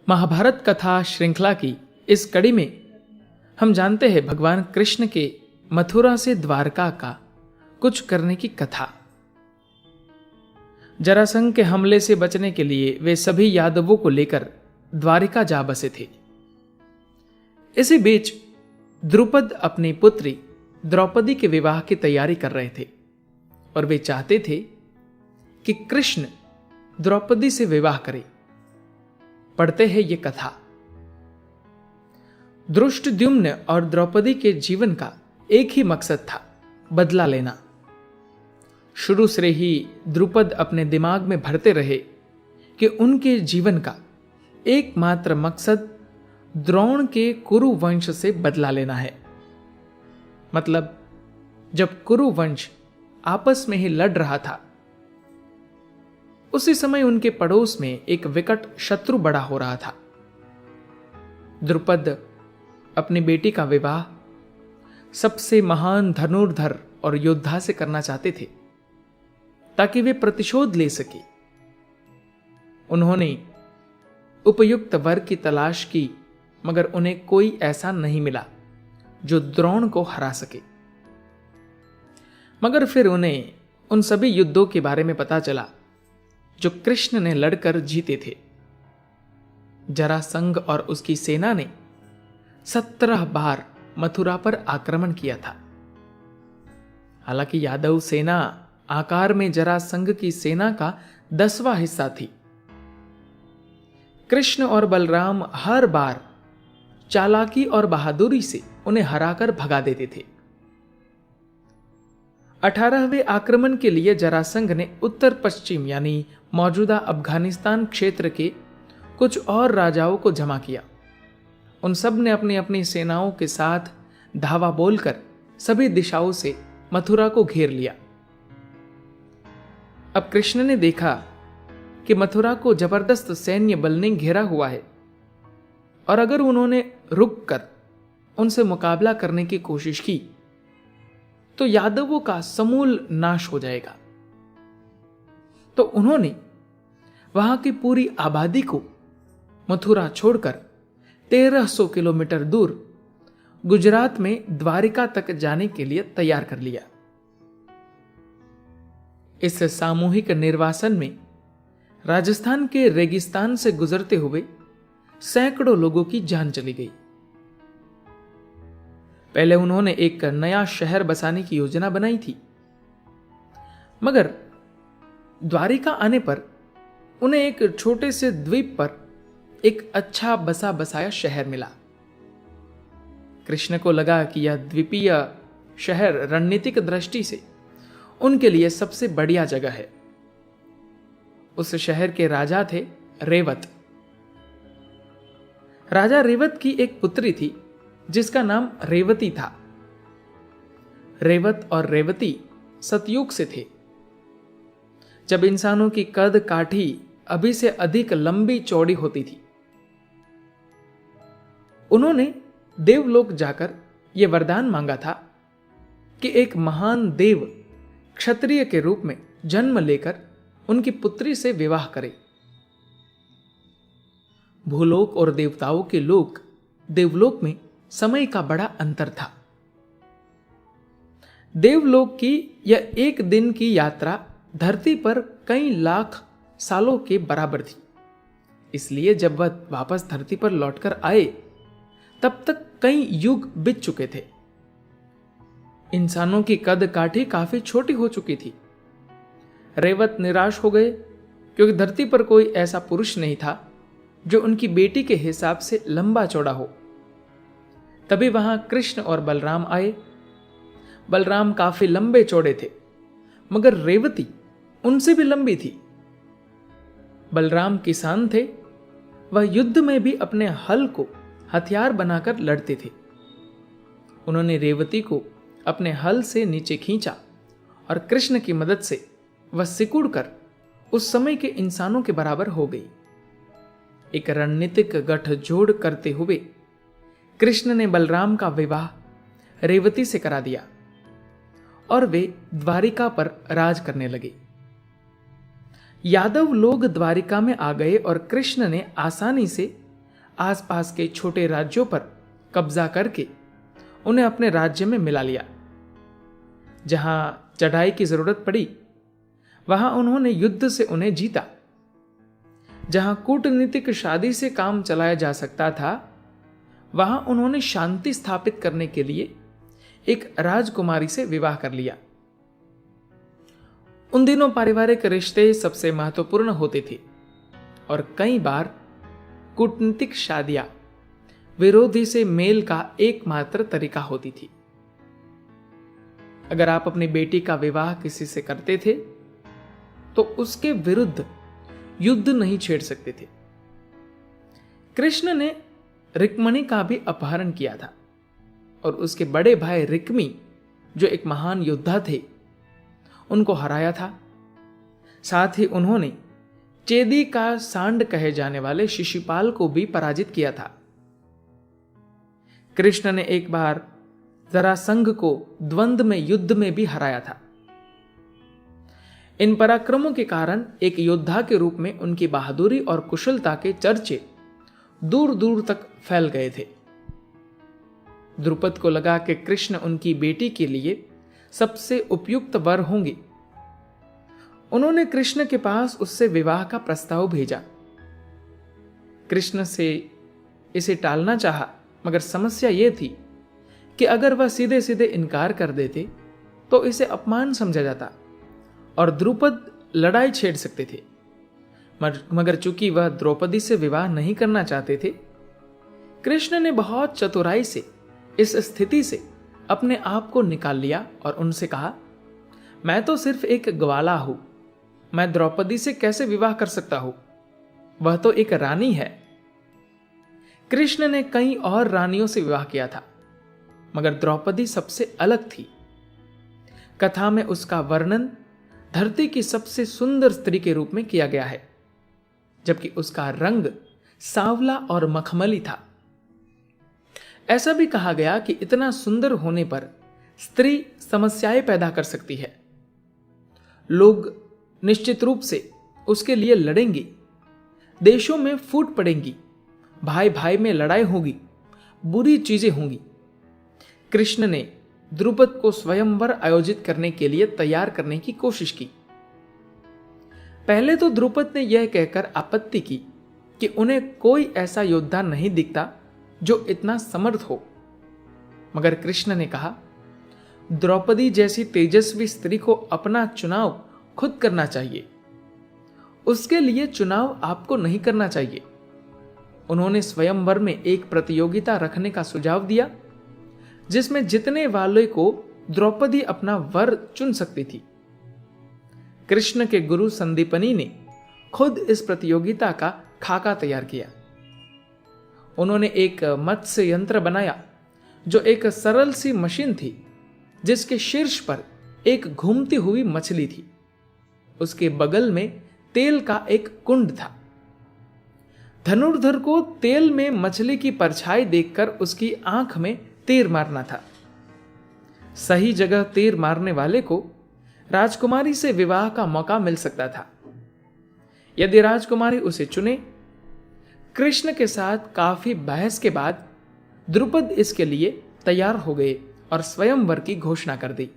महाभारत कथा श्रृंखला की इस कड़ी में हम जानते हैं भगवान कृष्ण के मथुरा से द्वारका का कुछ करने की कथा। जरासंध के हमले से बचने के लिए वे सभी यादवों को लेकर द्वारिका जा बसे थे। इसी बीच द्रुपद अपनी पुत्री द्रौपदी के विवाह की तैयारी कर रहे थे और वे चाहते थे कि कृष्ण द्रौपदी से विवाह करे। पढ़ते हैं ये कथा। धृष्टद्युम्न और द्रौपदी के जीवन का एक ही मकसद था, बदला लेना। शुरू से ही द्रुपद अपने दिमाग में भरते रहे कि उनके जीवन का एकमात्र मकसद द्रोण के कुरु वंश से बदला लेना है। मतलब जब कुरु वंश आपस में ही लड़ रहा था, उसी समय उनके पड़ोस में एक विकट शत्रु बड़ा हो रहा था। द्रुपद अपनी बेटी का विवाह सबसे महान धनुर्धर और योद्धा से करना चाहते थे ताकि वे प्रतिशोध ले सके। उन्होंने उपयुक्त वर की तलाश की, मगर उन्हें कोई ऐसा नहीं मिला जो द्रोण को हरा सके। मगर फिर उन्हें उन सभी युद्धों के बारे में पता चला जो कृष्ण ने लड़कर जीते थे। जरासंध और उसकी सेना ने 17 बार मथुरा पर आक्रमण किया था। हालांकि यादव सेना आकार में जरासंध की सेना का 10वां हिस्सा थी। कृष्ण और बलराम हर बार चालाकी और बहादुरी से उन्हें हराकर भगा देते थे। 18वें आक्रमण के लिए जरासंध ने उत्तर पश्चिम यानी मौजूदा अफगानिस्तान क्षेत्र के कुछ और राजाओं को जमा किया। उन सब ने अपनी अपनी सेनाओं के साथ धावा बोलकर सभी दिशाओं से मथुरा को घेर लिया। अब कृष्ण ने देखा कि मथुरा को जबरदस्त सैन्य बल ने घेरा हुआ है और अगर उन्होंने रुककर उनसे मुकाबला करने की कोशिश की तो यादवों का समूल नाश हो जाएगा। तो उन्होंने वहां की पूरी आबादी को मथुरा छोड़कर 1300 किलोमीटर दूर गुजरात में द्वारिका तक जाने के लिए तैयार कर लिया। इस सामूहिक निर्वासन में राजस्थान के रेगिस्तान से गुजरते हुए सैकड़ों लोगों की जान चली गई। पहले उन्होंने एक नया शहर बसाने की योजना बनाई थी, मगर द्वारिका आने पर उन्हें एक छोटे से द्वीप पर एक अच्छा बसा बसाया शहर मिला। कृष्ण को लगा कि यह द्वीपीय शहर रणनीतिक दृष्टि से उनके लिए सबसे बढ़िया जगह है। उस शहर के राजा थे रेवत। राजा रेवत की एक पुत्री थी जिसका नाम रेवती था। रेवत और रेवती सतयुग से थे, जब इंसानों की कद काठी अभी से अधिक लंबी चौड़ी होती थी। उन्होंने देवलोक जाकर यह वरदान मांगा था कि एक महान देव क्षत्रिय के रूप में जन्म लेकर उनकी पुत्री से विवाह करे। भूलोक और देवताओं के लोक देवलोक में समय का बड़ा अंतर था। देवलोक की यह एक दिन की यात्रा धरती पर कई लाख सालों के बराबर थी। इसलिए जब वह वापस धरती पर लौटकर आए तब तक कई युग बीत चुके थे। इंसानों की कद काठी काफी छोटी हो चुकी थी। रेवत निराश हो गए क्योंकि धरती पर कोई ऐसा पुरुष नहीं था जो उनकी बेटी के हिसाब से लंबा चौड़ा हो। तभी वहां कृष्ण और बलराम आए। बलराम काफी लंबे चौड़े थे, मगर रेवती उनसे भी लंबी थी। बलराम किसान थे, वह युद्ध में भी अपने हल को हथियार बनाकर लड़ते थे। उन्होंने रेवती को अपने हल से नीचे खींचा और कृष्ण की मदद से वह सिकुड़कर उस समय के इंसानों के बराबर हो गई। एक रणनीतिक गठजोड़ करते हुए कृष्ण ने बलराम का विवाह रेवती से करा दिया और वे द्वारिका पर राज करने लगे। यादव लोग द्वारिका में आ गए और कृष्ण ने आसानी से आसपास के छोटे राज्यों पर कब्जा करके उन्हें अपने राज्य में मिला लिया। जहां चढ़ाई की जरूरत पड़ी वहां उन्होंने युद्ध से उन्हें जीता। जहां कूटनीतिक शादी से काम चलाया जा सकता था वहां उन्होंने शांति स्थापित करने के लिए एक राजकुमारी से विवाह कर लिया। उन दिनों पारिवारिक रिश्ते सबसे महत्वपूर्ण होते थे और कई बार कूटनीतिक शादियां विरोधी से मेल का एकमात्र तरीका होती थी। अगर आप अपनी बेटी का विवाह किसी से करते थे तो उसके विरुद्ध युद्ध नहीं छेड़ सकते थे। कृष्ण ने रिक्मणी का भी अपहरण किया था और उसके बड़े भाई रिक्मी, जो एक महान योद्धा थे, उनको हराया था। साथ ही उन्होंने चेदी का सांड कहे जाने वाले शिशुपाल को भी पराजित किया था। कृष्ण ने एक बार जरासंघ को द्वंद्व में युद्ध में भी हराया था। इन पराक्रमों के कारण एक योद्धा के रूप में उनकी बहादुरी और कुशलता के चर्चे दूर दूर तक फैल गए थे। द्रुपद को लगा कि कृष्ण उनकी बेटी के लिए सबसे उपयुक्त वर होंगे। उन्होंने कृष्ण के पास उससे विवाह का प्रस्ताव भेजा। कृष्ण से इसे टालना चाहा, मगर समस्या यह थी कि अगर वह सीधे सीधे इनकार कर देते तो इसे अपमान समझा जाता और द्रुपद लड़ाई छेड़ सकते थे। मगर चूंकि वह द्रौपदी से विवाह नहीं करना चाहते थे, कृष्ण ने बहुत चतुराई से इस स्थिति से अपने आप को निकाल लिया और उनसे कहा, मैं तो सिर्फ एक ग्वाला हूं, मैं द्रौपदी से कैसे विवाह कर सकता हूं? वह तो एक रानी है। कृष्ण ने कई और रानियों से विवाह किया था, मगर द्रौपदी सबसे अलग थी। कथा में उसका वर्णन धरती की सबसे सुंदर स्त्री के रूप में किया गया है, जबकि उसका रंग सांवला और मखमली था। ऐसा भी कहा गया कि इतना सुंदर होने पर स्त्री समस्याएं पैदा कर सकती है। लोग निश्चित रूप से उसके लिए लड़ेंगे, देशों में फूट पड़ेंगी, भाई भाई में लड़ाई होगी, बुरी चीजें होंगी। कृष्ण ने द्रुपद को स्वयंवर आयोजित करने के लिए तैयार करने की कोशिश की। पहले तो द्रुपद ने यह कहकर आपत्ति की कि उन्हें कोई ऐसा योद्धा नहीं दिखता जो इतना समर्थ हो, मगर कृष्ण ने कहा, द्रौपदी जैसी तेजस्वी स्त्री को अपना चुनाव खुद करना चाहिए, उसके लिए चुनाव आपको नहीं करना चाहिए। उन्होंने स्वयंवर में एक प्रतियोगिता रखने का सुझाव दिया जिसमें जीतने वाले को द्रौपदी अपना वर चुन सकती थी। कृष्ण के गुरु संदीपनी ने खुद इस प्रतियोगिता का खाका तैयार किया। उन्होंने एक मत्स्य यंत्र बनाया जो एक सरल सी मशीन थी जिसके शीर्ष पर एक घूमती हुई मछली थी। उसके बगल में तेल का एक कुंड था। धनुर्धर को तेल में मछली की परछाई देखकर उसकी आंख में तीर मारना था। सही जगह तीर मारने वाले को राजकुमारी से विवाह का मौका मिल सकता था। यदि राजकुमारी उसे चुने। कृष्ण के साथ काफी बहस के बाद द्रुपद इसके लिए तैयार हो गए और स्वयंवर की घोषणा कर दी।